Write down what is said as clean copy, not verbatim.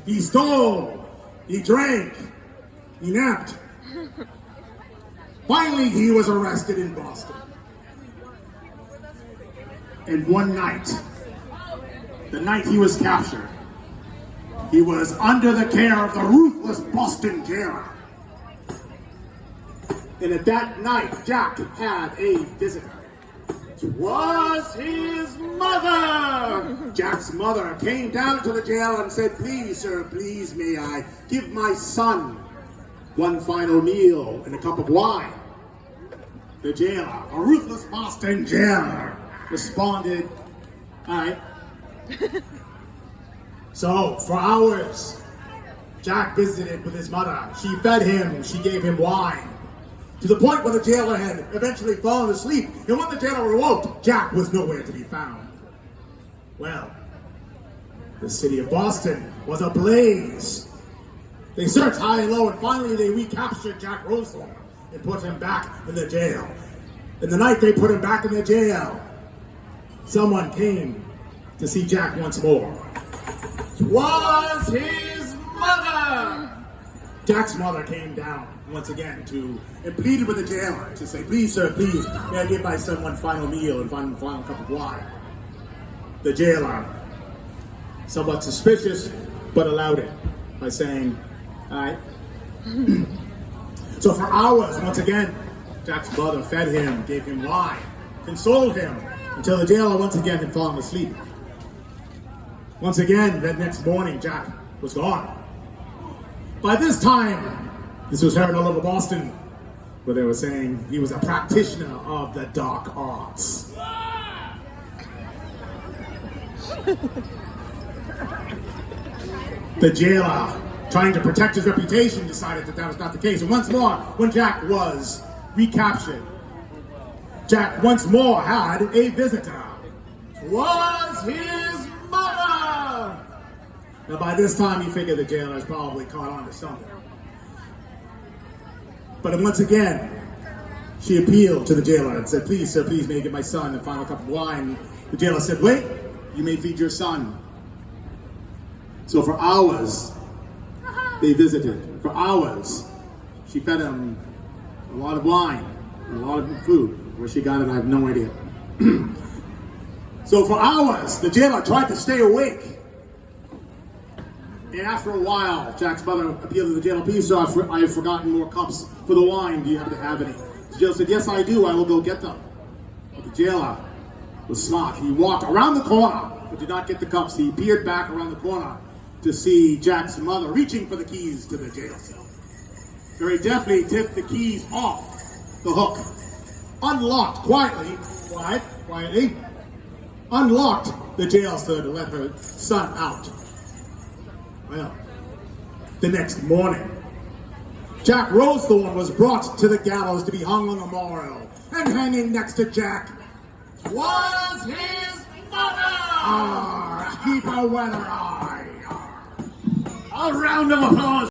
He stole, he drank, he napped. Finally, he was arrested in Boston. And one night, the night he was captured, he was under the care of the ruthless Boston jailer. And at that night, Jack had a visitor. It was his mother! Jack's mother came down to the jail and said, "Please, sir, please, may I give my son one final meal and a cup of wine?" The jailer, a ruthless Boston jailer, responded, "All right." So, for hours, Jack visited with his mother. She fed him, she gave him wine, to the point where the jailer had eventually fallen asleep. And when the jailer awoke, Jack was nowhere to be found. Well, the city of Boston was ablaze. They searched high and low, and finally they recaptured Jack Rosethorn and put him back in the jail. And the night they put him back in the jail, someone came to see Jack once more. It was his mother! Jack's mother came down once again and pleaded with the jailer to say, "Please, sir, please, may I give my son one final meal and one final cup of wine?" The jailer, somewhat suspicious, but allowed it by saying, "All right." So for hours, once again, Jack's mother fed him, gave him wine, consoled him, until the jailer once again had fallen asleep. Once again, that next morning, Jack was gone. By this time, this was heard all over Boston, where they were saying he was a practitioner of the dark arts. The jailer, trying to protect his reputation, decided that that was not the case. And once more, when Jack was recaptured, Jack once more had a visitor. It was his mother! Now by this time, you figure the jailer's probably caught on to something. But once again, she appealed to the jailer and said, "Please, sir, please, may I give my son a final cup of wine?" The jailer said, "Wait, you may feed your son." So for hours, they visited. For hours, she fed him a lot of wine, and a lot of food. Where she got it, I have no idea. So for hours, the jailer tried to stay awake. And after a while, Jack's mother appealed to the jailer, "Please, sir, I have forgotten more cups for the wine. Do you happen to have any?" The jailer said, "Yes, I do. I will go get them." But the jailer was smart. He walked around the corner, but did not get the cups. He peered back around the corner to see Jack's mother reaching for the keys to the jail cell. Very deftly tipped the keys off the hook. Unlocked quietly, unlocked the jail cell to let her son out. Well, the next morning, Jack Rosethorn was brought to the gallows to be hung on the morrow, and hanging next to Jack was his mother! Keep a weather eye! A round of applause!